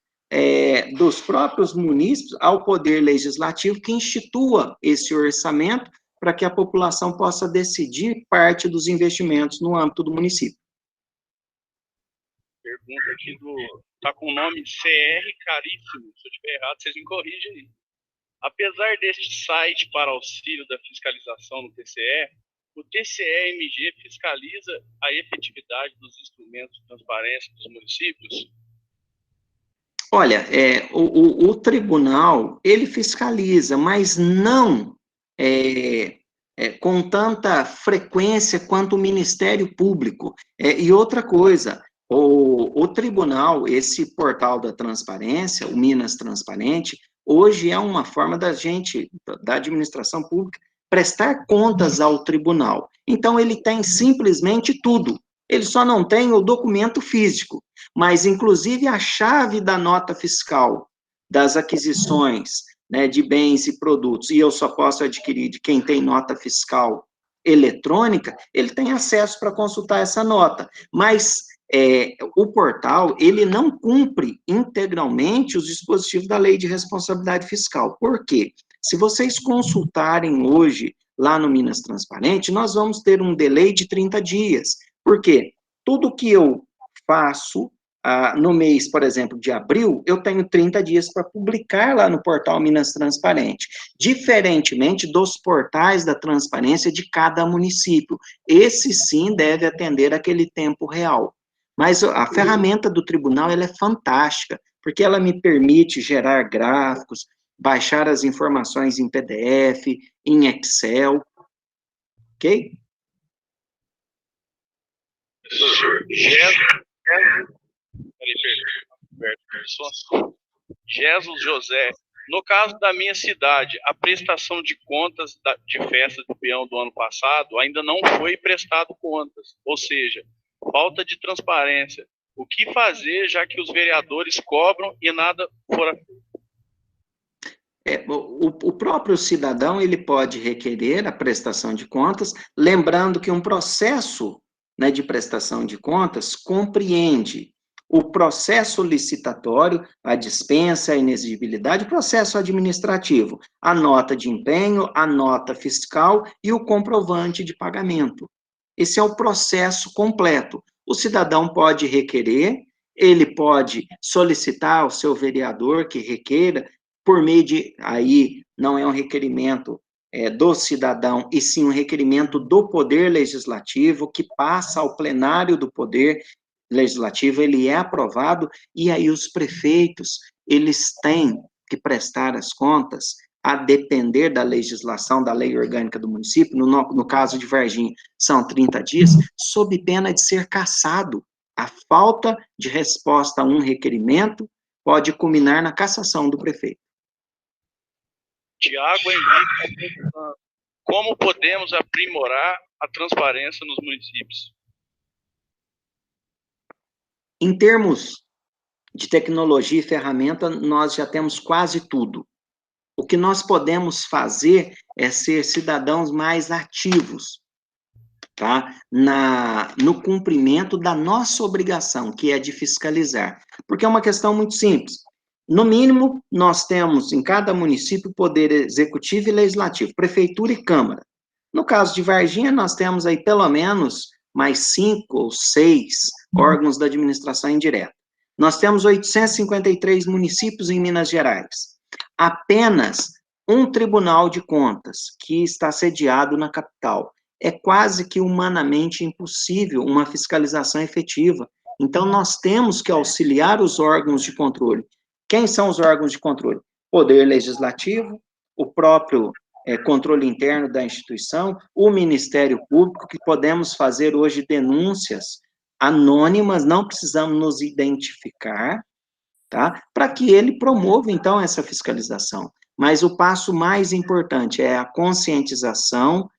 dos próprios munícipes ao Poder Legislativo, que institua esse orçamento para que a população possa decidir parte dos investimentos no âmbito do município. Pergunta aqui tá com o nome CR Caríssimo, se eu estiver errado, vocês me corrigem aí. Apesar deste site para auxílio da fiscalização no TCE, o TCE-MG fiscaliza a efetividade dos instrumentos de transparência dos municípios? Olha, o tribunal, ele fiscaliza, mas não com tanta frequência quanto o Ministério Público. E outra coisa, o tribunal, esse portal da transparência, o Minas Transparente, hoje é uma forma da gente, da administração pública, prestar contas ao tribunal. Então, ele tem simplesmente tudo. Ele só não tem o documento físico, mas, inclusive, a chave da nota fiscal, das aquisições, né, de bens e produtos, e eu só posso adquirir de quem tem nota fiscal eletrônica, ele tem acesso para consultar essa nota, mas o portal, ele não cumpre integralmente os dispositivos da Lei de Responsabilidade Fiscal. Por quê? Se vocês consultarem hoje lá no Minas Transparente, nós vamos ter um delay de 30 dias. Por quê? Tudo que eu faço no mês, por exemplo, de abril, eu tenho 30 dias para publicar lá no portal Minas Transparente, diferentemente dos portais da transparência de cada município. Esse sim deve atender aquele tempo real. Mas a ferramenta do tribunal, ela é fantástica, porque ela me permite gerar gráficos, baixar as informações em PDF, em Excel, ok? Professor, Jesus José, no caso da minha cidade, a prestação de contas de festa do peão do ano passado ainda não foi prestado contas, ou seja, falta de transparência. O que fazer, já que os vereadores cobram e nada fora feito? O próprio cidadão, ele pode requerer a prestação de contas, lembrando que um processo, né, de prestação de contas compreende o processo licitatório, a dispensa, a inexigibilidade, o processo administrativo, a nota de empenho, a nota fiscal e o comprovante de pagamento. Esse é o processo completo. O cidadão pode requerer, ele pode solicitar ao seu vereador que requeira, por meio de, aí não é um requerimento do cidadão, e sim um requerimento do Poder Legislativo, que passa ao plenário do Poder Legislativo, ele é aprovado, e aí os prefeitos, eles têm que prestar as contas, a depender da legislação, da lei orgânica do município, no caso de Varginha, são 30 dias, sob pena de ser cassado. A falta de resposta a um requerimento pode culminar na cassação do prefeito. Tiago Henrique, como podemos aprimorar a transparência nos municípios? Em termos de tecnologia e ferramenta, nós já temos quase tudo. O que nós podemos fazer é ser cidadãos mais ativos, tá? No cumprimento da nossa obrigação, que é de fiscalizar. Porque é uma questão muito simples. No mínimo, nós temos em cada município poder executivo e legislativo, prefeitura e câmara. No caso de Varginha, nós temos aí pelo menos mais 5 ou 6 órgãos da administração indireta. Nós temos 853 municípios em Minas Gerais. Apenas um Tribunal de Contas, que está sediado na capital. É quase que humanamente impossível uma fiscalização efetiva. Então, nós temos que auxiliar os órgãos de controle. Quem são os órgãos de controle? Poder Legislativo, o próprio controle interno da instituição, o Ministério Público, que podemos fazer hoje denúncias anônimas, não precisamos nos identificar, tá? Para que ele promova, então, essa fiscalização. Mas o passo mais importante é a conscientização,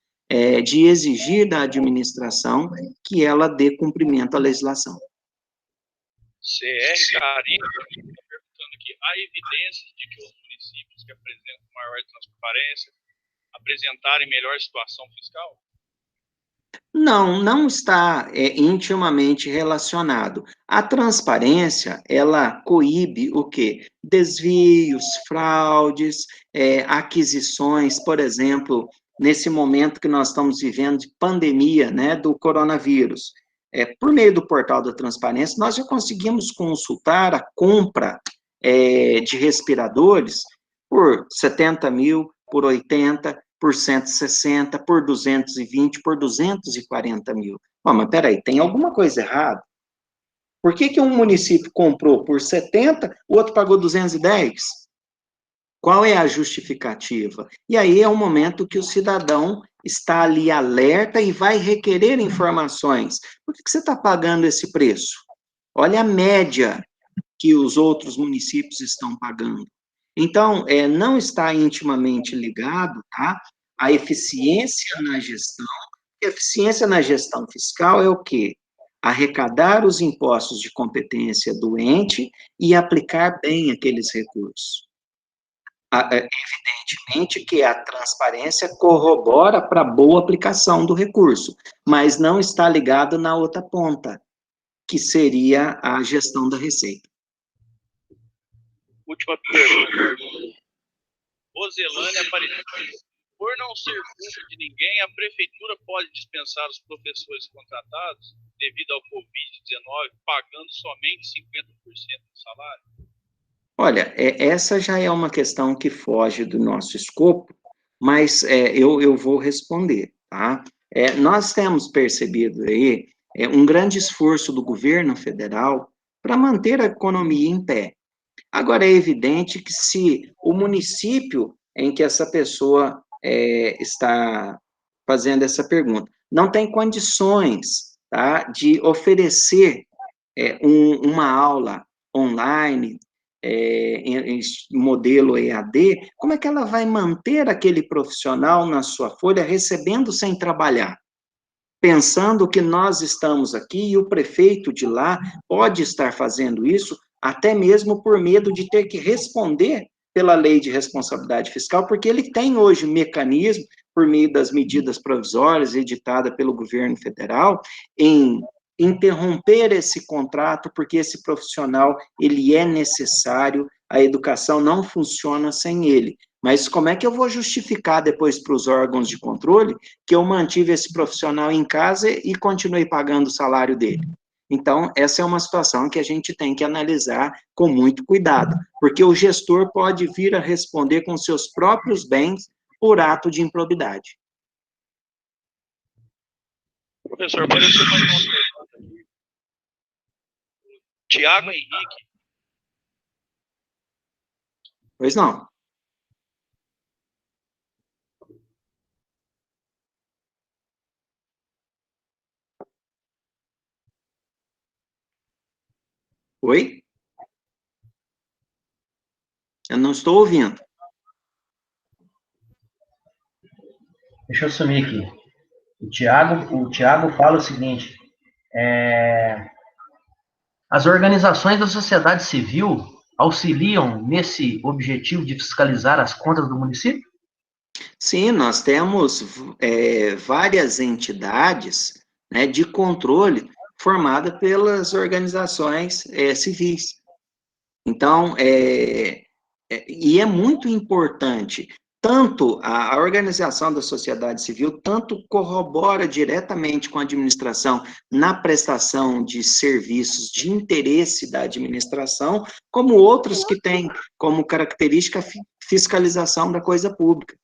de exigir da administração que ela dê cumprimento à legislação. CR Carinho está perguntando aqui, há evidências de que os municípios que apresentam maior transparência apresentarem melhor situação fiscal? Não está intimamente relacionado. A transparência, ela coíbe o quê? Desvios, fraudes, aquisições, por exemplo, nesse momento que nós estamos vivendo de pandemia, né, do coronavírus. Por meio do portal da transparência, nós já conseguimos consultar a compra de respiradores por 70 mil, por 80, por 160, por 220, por 240 mil. Mas peraí, tem alguma coisa errada? Por que um município comprou por 70, o outro pagou 210? Qual é a justificativa? E aí é o momento que o cidadão está ali alerta e vai requerer informações. Por que você está pagando esse preço? Olha a média que os outros municípios estão pagando. Então, não está intimamente ligado, tá, à eficiência na gestão. Eficiência na gestão fiscal é o quê? Arrecadar os impostos de competência do ente e aplicar bem aqueles recursos. Evidentemente que a transparência corrobora para a boa aplicação do recurso, mas não está ligado na outra ponta, que seria a gestão da receita. Última pergunta. Roselânia Aparecida. Por não ser culpa de ninguém, a prefeitura pode dispensar os professores contratados devido ao Covid-19, pagando somente 50% do salário? Olha, essa já é uma questão que foge do nosso escopo, mas eu vou responder, tá? Nós temos percebido aí um grande esforço do governo federal para manter a economia em pé. Agora, é evidente que se o município em que essa pessoa está fazendo essa pergunta não tem condições, tá, de oferecer uma aula online, em modelo EAD, como é que ela vai manter aquele profissional na sua folha recebendo sem trabalhar? Pensando que nós estamos aqui e o prefeito de lá pode estar fazendo isso, até mesmo por medo de ter que responder pela lei de responsabilidade fiscal, porque ele tem hoje mecanismo, por meio das medidas provisórias editadas pelo governo federal, em interromper esse contrato, porque esse profissional, ele é necessário, a educação não funciona sem ele. Mas como é que eu vou justificar depois para os órgãos de controle que eu mantive esse profissional em casa e continuei pagando o salário dele? Então, essa é uma situação que a gente tem que analisar com muito cuidado, porque o gestor pode vir a responder com seus próprios bens por ato de improbidade. Professor, apareceu mais uma pergunta aqui. Tiago Henrique. Pois não. Oi? Eu não estou ouvindo. Deixa eu sumir aqui. O Tiago fala o seguinte, as organizações da sociedade civil auxiliam nesse objetivo de fiscalizar as contas do município? Sim, nós temos várias entidades, né, de controle formada pelas organizações civis. Então, e é muito importante, tanto a organização da sociedade civil, tanto corrobora diretamente com a administração na prestação de serviços de interesse da administração, como outros que têm como característica a fiscalização da coisa pública.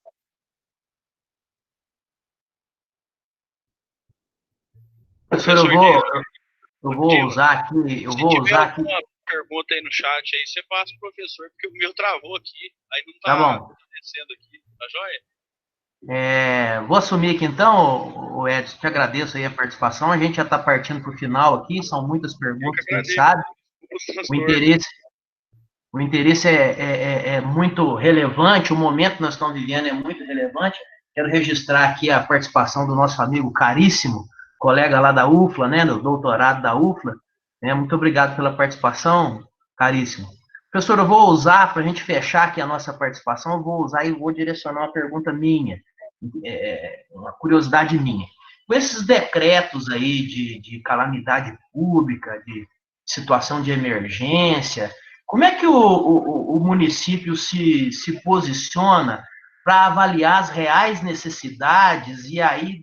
Professor, eu vou usar aqui, Se tiver alguma pergunta aí no chat, aí você passa pro professor, porque o meu travou aqui, aí não tá acontecendo aqui, tá joia? Vou assumir aqui então, o Edson, te agradeço aí a participação, a gente já está partindo para o final aqui, são muitas perguntas, quem sabe, o interesse é muito relevante, o momento que nós estamos vivendo é muito relevante, quero registrar aqui a participação do nosso amigo caríssimo, colega lá da UFLA, né, do doutorado da UFLA, né, muito obrigado pela participação, caríssimo. Professor, eu vou usar, para a gente fechar aqui a nossa participação, eu vou usar e vou direcionar uma pergunta minha, uma curiosidade minha. Com esses decretos aí de calamidade pública, de situação de emergência, como é que o município se posiciona para avaliar as reais necessidades e aí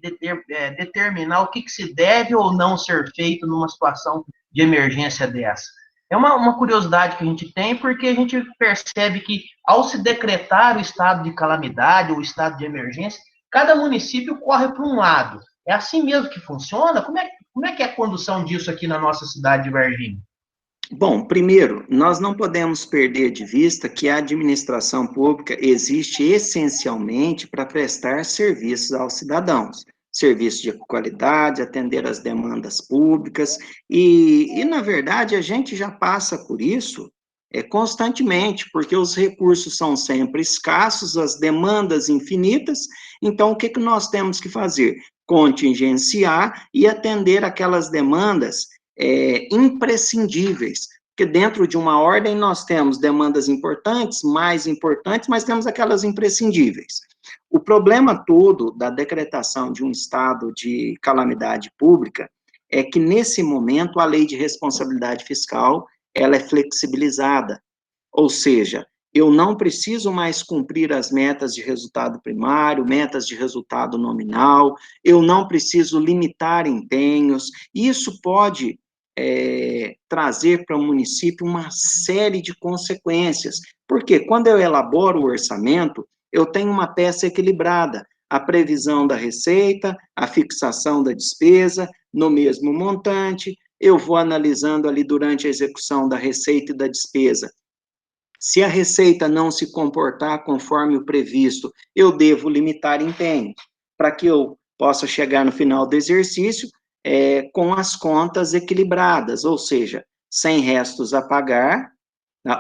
determinar o que se deve ou não ser feito numa situação de emergência dessa? É uma curiosidade que a gente tem, porque a gente percebe que, ao se decretar o estado de calamidade ou o estado de emergência, cada município corre para um lado. É assim mesmo que funciona? Como é que é a condução disso aqui na nossa cidade de Varginha? Bom, primeiro, nós não podemos perder de vista que a administração pública existe essencialmente para prestar serviços aos cidadãos, serviços de qualidade, atender às demandas públicas, e na verdade, a gente já passa por isso constantemente, porque os recursos são sempre escassos, as demandas infinitas, então o que nós temos que fazer? Contingenciar e atender aquelas demandas imprescindíveis, porque dentro de uma ordem nós temos demandas importantes, mais importantes, mas temos aquelas imprescindíveis. O problema todo da decretação de um estado de calamidade pública é que, nesse momento, a lei de responsabilidade fiscal, ela é flexibilizada, ou seja, eu não preciso mais cumprir as metas de resultado primário, metas de resultado nominal, eu não preciso limitar empenhos, isso pode trazer para o município uma série de consequências, porque quando eu elaboro o orçamento, eu tenho uma peça equilibrada, a previsão da receita, a fixação da despesa, no mesmo montante, eu vou analisando ali durante a execução da receita e da despesa. Se a receita não se comportar conforme o previsto, eu devo limitar empenho, para que eu possa chegar no final do exercício com as contas equilibradas, ou seja, sem restos a pagar,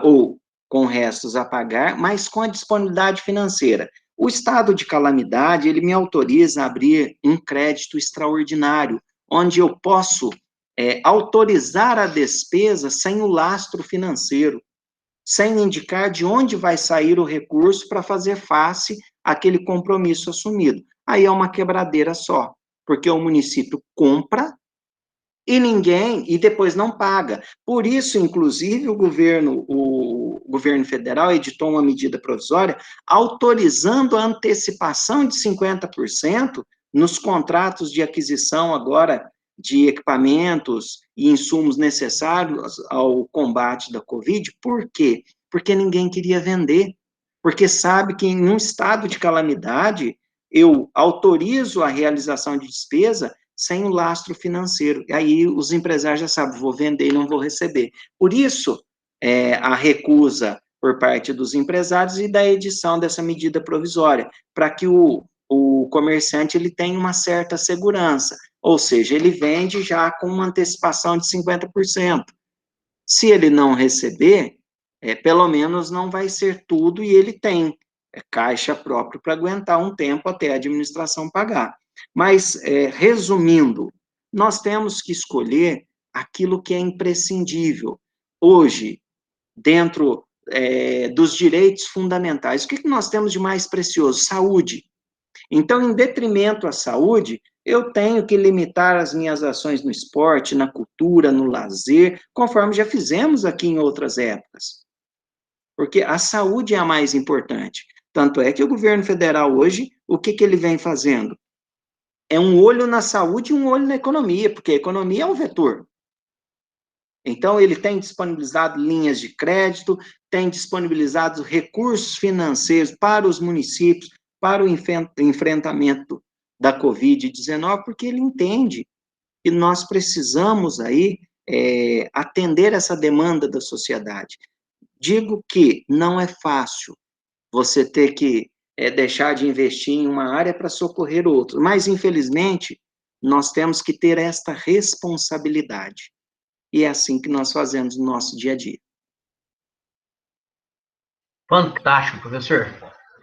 ou com restos a pagar, mas com a disponibilidade financeira. O estado de calamidade, ele me autoriza a abrir um crédito extraordinário, onde eu posso autorizar a despesa sem o lastro financeiro, sem indicar de onde vai sair o recurso para fazer face àquele compromisso assumido. Aí é uma quebradeira só, porque o município compra e depois não paga. Por isso, inclusive, o governo federal editou uma medida provisória autorizando a antecipação de 50% nos contratos de aquisição agora de equipamentos e insumos necessários ao combate da Covid. Por quê? Porque ninguém queria vender, porque sabe que em um estado de calamidade eu autorizo a realização de despesa sem o lastro financeiro. E aí os empresários já sabem, vou vender e não vou receber. Por isso, a recusa por parte dos empresários e da edição dessa medida provisória, para que o comerciante ele tenha uma certa segurança, ou seja, ele vende já com uma antecipação de 50%. Se ele não receber, pelo menos não vai ser tudo e ele tem caixa próprio para aguentar um tempo até a administração pagar. Mas, resumindo, nós temos que escolher aquilo que é imprescindível. Hoje, dentro dos direitos fundamentais, o que nós temos de mais precioso? Saúde. Então, em detrimento à saúde, eu tenho que limitar as minhas ações no esporte, na cultura, no lazer, conforme já fizemos aqui em outras épocas. Porque a saúde é a mais importante. Tanto é que o governo federal hoje, o que ele vem fazendo? É um olho na saúde e um olho na economia, porque a economia é um vetor. Então, ele tem disponibilizado linhas de crédito, tem disponibilizado recursos financeiros para os municípios, para o enfrentamento da Covid-19, porque ele entende que nós precisamos aí atender essa demanda da sociedade. Digo que não é fácil você ter que deixar de investir em uma área para socorrer outra, mas, infelizmente, nós temos que ter esta responsabilidade. E é assim que nós fazemos no nosso dia a dia. Fantástico, professor.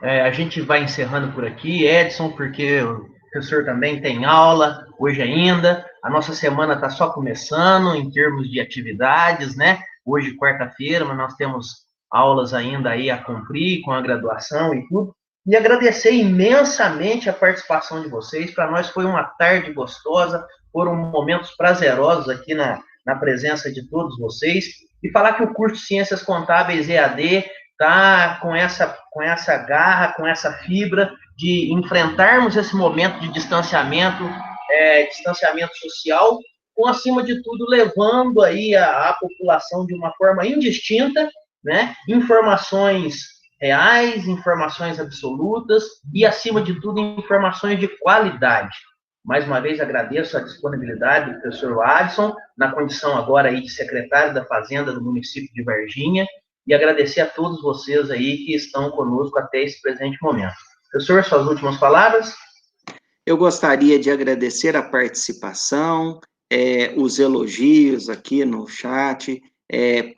A gente vai encerrando por aqui, Edson, porque o professor também tem aula hoje ainda. A nossa semana está só começando em termos de atividades, né? Hoje, quarta-feira, mas nós temos aulas ainda aí a cumprir com a graduação e tudo. E agradecer imensamente a participação de vocês. Para nós foi uma tarde gostosa, foram momentos prazerosos aqui na presença de todos vocês. E falar que o curso Ciências Contábeis EAD tá com essa garra, com essa fibra de enfrentarmos esse momento de distanciamento social, com, acima de tudo, levando aí a população de uma forma indistinta, né, informações reais, informações absolutas e, acima de tudo, informações de qualidade. Mais uma vez, agradeço a disponibilidade do professor Adson, na condição agora aí de secretário da Fazenda do município de Varginha, e agradecer a todos vocês aí que estão conosco até esse presente momento. Professor, suas últimas palavras? Eu gostaria de agradecer a participação, os elogios aqui no chat.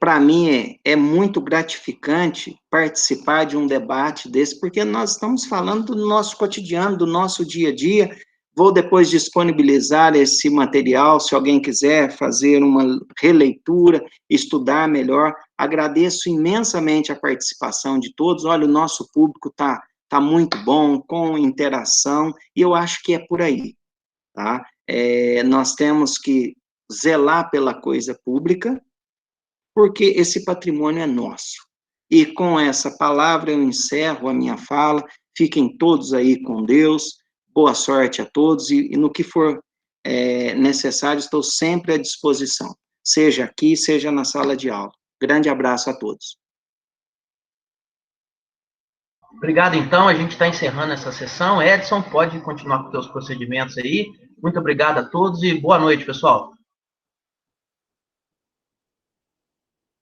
Para mim é muito gratificante participar de um debate desse, porque nós estamos falando do nosso cotidiano, do nosso dia a dia. Vou depois disponibilizar esse material, se alguém quiser fazer uma releitura, estudar melhor. Agradeço imensamente a participação de todos. Olha, o nosso público está muito bom, com interação, e eu acho que é por aí, tá? Nós temos que zelar pela coisa pública, porque esse patrimônio é nosso. E com essa palavra eu encerro a minha fala. Fiquem todos aí com Deus. Boa sorte a todos, e no que for necessário, estou sempre à disposição, seja aqui, seja na sala de aula. Grande abraço a todos. Obrigado, então, a gente está encerrando essa sessão. Edson, pode continuar com os seus procedimentos aí. Muito obrigado a todos e boa noite, pessoal.